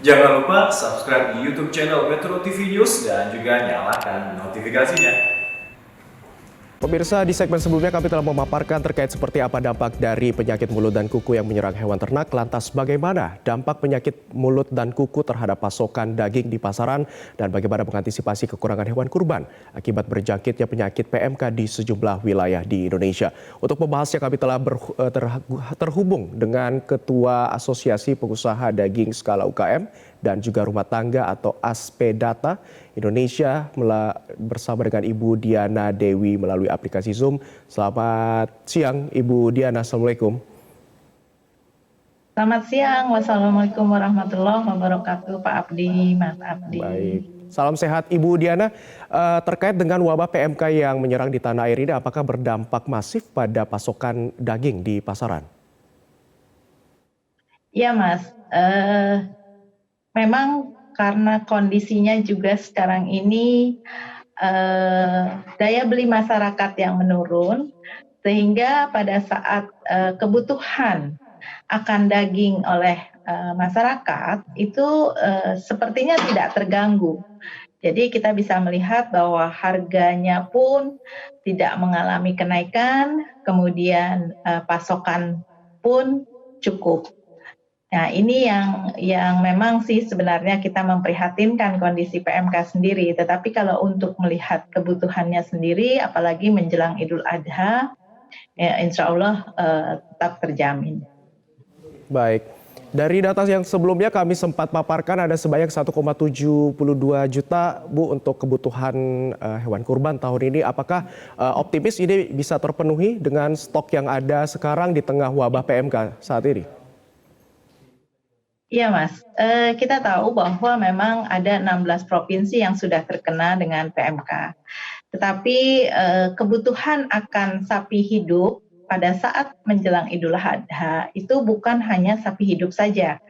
Jangan lupa subscribe di YouTube channel Metro TV News dan juga nyalakan notifikasinya. Pemirsa, di segmen sebelumnya kami telah memaparkan terkait seperti apa dampak dari penyakit mulut dan kuku yang menyerang hewan ternak. Lantas bagaimana dampak penyakit mulut dan kuku terhadap pasokan daging di pasaran dan bagaimana mengantisipasi kekurangan hewan kurban akibat berjangkitnya penyakit PMK di sejumlah wilayah di Indonesia. Untuk membahasnya kami telah terhubung dengan Ketua Asosiasi Pengusaha Daging Skala UKM dan juga Rumah Tangga atau ASPEDATA Indonesia bersama dengan Ibu Diana Dewi melalui aplikasi Zoom. Selamat siang Ibu Diana, Assalamualaikum. Selamat siang, wassalamualaikum warahmatullahi wabarakatuh, Pak Abdi, Mas Abdi. Baik, salam sehat Ibu Diana. Terkait dengan wabah PMK yang menyerang di tanah air ini, apakah berdampak masif pada pasokan daging di pasaran? Iya Mas, memang karena kondisinya juga sekarang ini daya beli masyarakat yang menurun, sehingga pada saat kebutuhan akan daging oleh masyarakat itu sepertinya tidak terganggu. Jadi kita bisa melihat bahwa harganya pun tidak mengalami kenaikan, kemudian pasokan pun cukup. Nah, ini yang memang sih sebenarnya kita memprihatinkan kondisi PMK sendiri. Tetapi kalau untuk melihat kebutuhannya sendiri, apalagi menjelang Idul Adha, ya insya Allah tetap terjamin. Baik, dari data yang sebelumnya kami sempat paparkan ada sebanyak 1,72 juta Bu untuk kebutuhan hewan kurban tahun ini. Apakah optimis ini bisa terpenuhi dengan stok yang ada sekarang di tengah wabah PMK saat ini? Iya Mas, kita tahu bahwa memang ada 16 provinsi yang sudah terkena dengan PMK. Tetapi kebutuhan akan sapi hidup pada saat menjelang Idul Adha itu bukan hanya sapi hidup saja,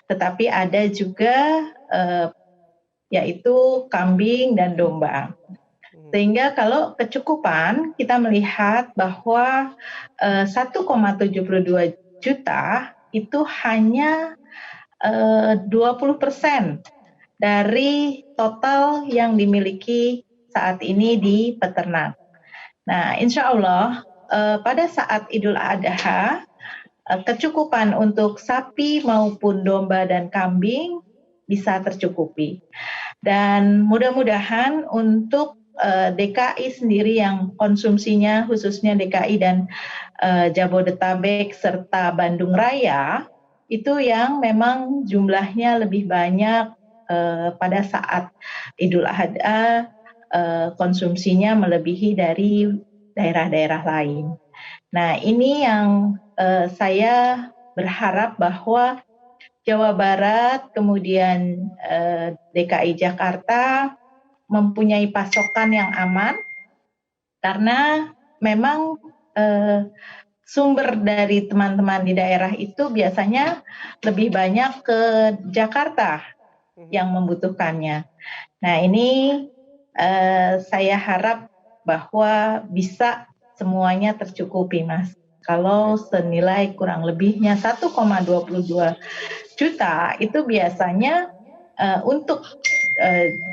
tetapi ada juga yaitu kambing dan domba. Sehingga kalau kecukupan kita melihat bahwa 1,72 juta itu hanya 20% dari total yang dimiliki saat ini di peternak. Nah, insya Allah pada saat Idul Adha, kecukupan untuk sapi maupun domba dan kambing bisa tercukupi. Dan mudah-mudahan untuk DKI sendiri yang konsumsinya khususnya DKI dan Jabodetabek serta Bandung Raya, itu yang memang jumlahnya lebih banyak pada saat Idul Adha, konsumsinya melebihi dari daerah-daerah lain. Nah, ini yang saya berharap bahwa Jawa Barat, kemudian DKI Jakarta mempunyai pasokan yang aman, karena memang sumber dari teman-teman di daerah itu biasanya lebih banyak ke Jakarta yang membutuhkannya. Nah, ini saya harap bahwa bisa semuanya tercukupi, Mas. Kalau senilai kurang lebihnya 1,22 juta itu biasanya untuk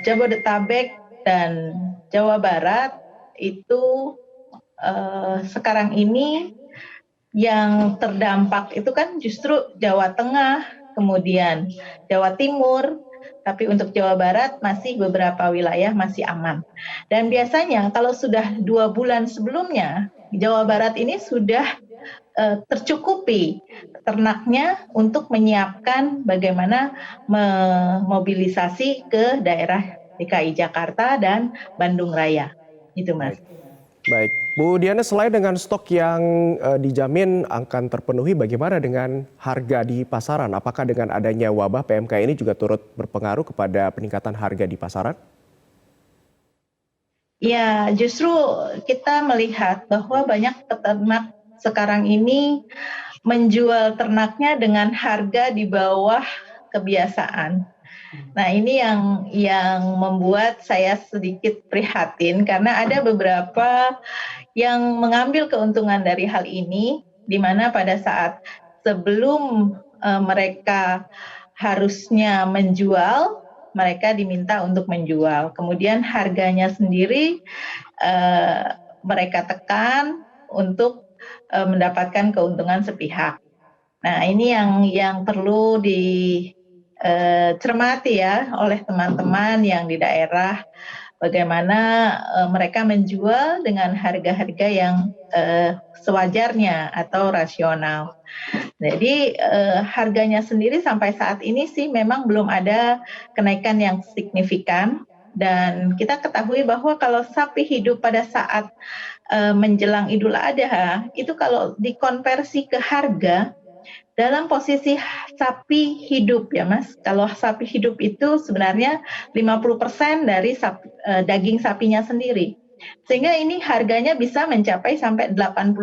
Jabodetabek dan Jawa Barat itu sekarang ini yang terdampak itu kan justru Jawa Tengah, kemudian Jawa Timur, tapi untuk Jawa Barat masih beberapa wilayah masih aman. Dan biasanya kalau sudah 2 bulan sebelumnya, Jawa Barat ini sudah tercukupi ternaknya untuk menyiapkan bagaimana memobilisasi ke daerah DKI Jakarta dan Bandung Raya. Itu Mas. Baik, Bu Diana, selain dengan stok yang dijamin akan terpenuhi, bagaimana dengan harga di pasaran? Apakah dengan adanya wabah PMK ini juga turut berpengaruh kepada peningkatan harga di pasaran? Ya, justru kita melihat bahwa banyak peternak sekarang ini menjual ternaknya dengan harga di bawah kebiasaan. Nah, ini yang membuat saya sedikit prihatin karena ada beberapa yang mengambil keuntungan dari hal ini, di mana pada saat sebelum mereka harusnya menjual, mereka diminta untuk menjual. Kemudian harganya sendiri mereka tekan untuk mendapatkan keuntungan sepihak. Nah, ini yang perlu dicermati ya oleh teman-teman yang di daerah, bagaimana mereka menjual dengan harga-harga yang sewajarnya atau rasional. Jadi harganya sendiri sampai saat ini sih memang belum ada kenaikan yang signifikan, dan kita ketahui bahwa kalau sapi hidup pada saat menjelang Idul Adha itu kalau dikonversi ke harga dalam posisi sapi hidup ya Mas. Kalau sapi hidup itu sebenarnya 50% dari daging sapinya sendiri. Sehingga ini harganya bisa mencapai sampai 80.000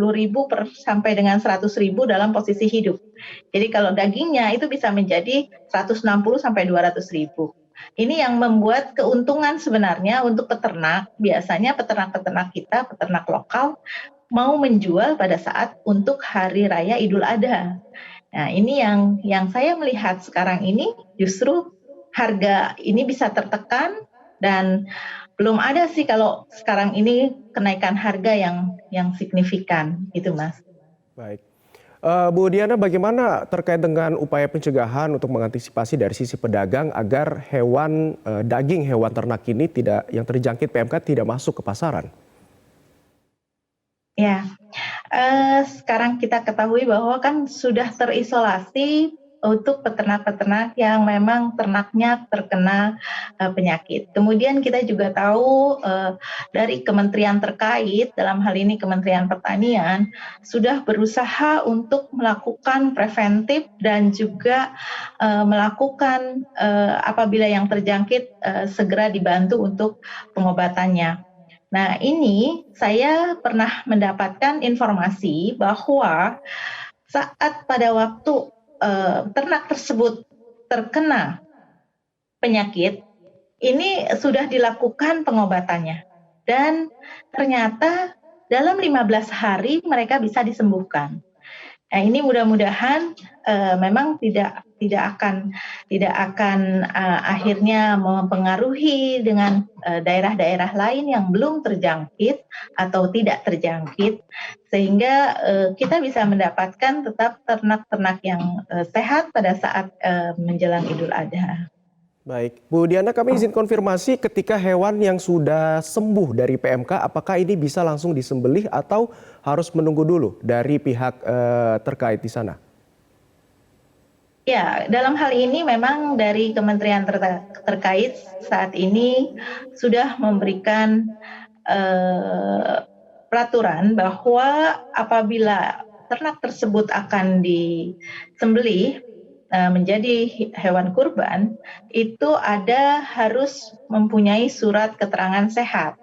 sampai dengan 100.000 dalam posisi hidup. Jadi kalau dagingnya itu bisa menjadi 160 sampai 200.000. Ini yang membuat keuntungan sebenarnya untuk peternak. Biasanya peternak-peternak kita, peternak lokal, mau menjual pada saat untuk Hari Raya Idul Adha. Nah, ini yang saya melihat sekarang ini justru harga ini bisa tertekan, dan belum ada sih kalau sekarang ini kenaikan harga yang signifikan, gitu Mas. Baik. Bu Diana, bagaimana terkait dengan upaya pencegahan untuk mengantisipasi dari sisi pedagang agar daging hewan ternak ini yang terjangkit PMK tidak masuk ke pasaran? Ya, sekarang kita ketahui bahwa kan sudah terisolasi untuk peternak-peternak yang memang ternaknya terkena penyakit. Kemudian kita juga tahu dari kementerian terkait, dalam hal ini Kementerian Pertanian, sudah berusaha untuk melakukan preventif dan juga melakukan apabila yang terjangkit segera dibantu untuk pengobatannya. Nah, ini saya pernah mendapatkan informasi bahwa saat pada waktu ternak tersebut terkena penyakit, ini sudah dilakukan pengobatannya. Dan ternyata dalam 15 hari mereka bisa disembuhkan. Nah, ini mudah-mudahan memang tidak akan akhirnya mempengaruhi dengan daerah-daerah lain yang belum terjangkit atau tidak terjangkit, sehingga kita bisa mendapatkan tetap ternak-ternak yang sehat pada saat menjelang Idul Adha. Baik, Bu Diana, kami izin konfirmasi, ketika hewan yang sudah sembuh dari PMK, apakah ini bisa langsung disembelih atau harus menunggu dulu dari pihak terkait di sana? Ya, dalam hal ini memang dari kementerian terkait saat ini sudah memberikan peraturan bahwa apabila ternak tersebut akan disembelih menjadi hewan kurban, itu harus mempunyai surat keterangan sehat.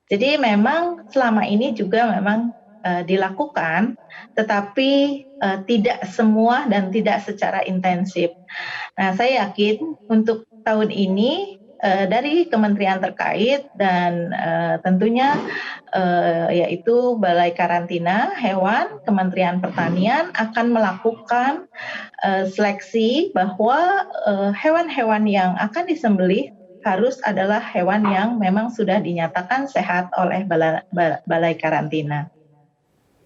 Jadi memang selama ini juga memang dilakukan, tetapi tidak semua dan tidak secara intensif. Nah, saya yakin untuk tahun ini dari kementerian terkait dan tentunya yaitu Balai Karantina Hewan Kementerian Pertanian akan melakukan seleksi bahwa hewan-hewan yang akan disembelih harus adalah hewan yang memang sudah dinyatakan sehat oleh Balai Karantina.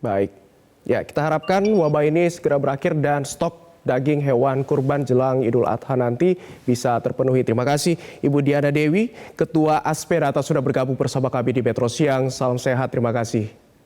Baik, ya kita harapkan wabah ini segera berakhir dan stok daging hewan kurban jelang Idul Adha nanti bisa terpenuhi. Terima kasih Ibu Diana Dewi, Ketua Aspera, atas sudah bergabung bersama kami di Metro Siang. Salam sehat, terima kasih.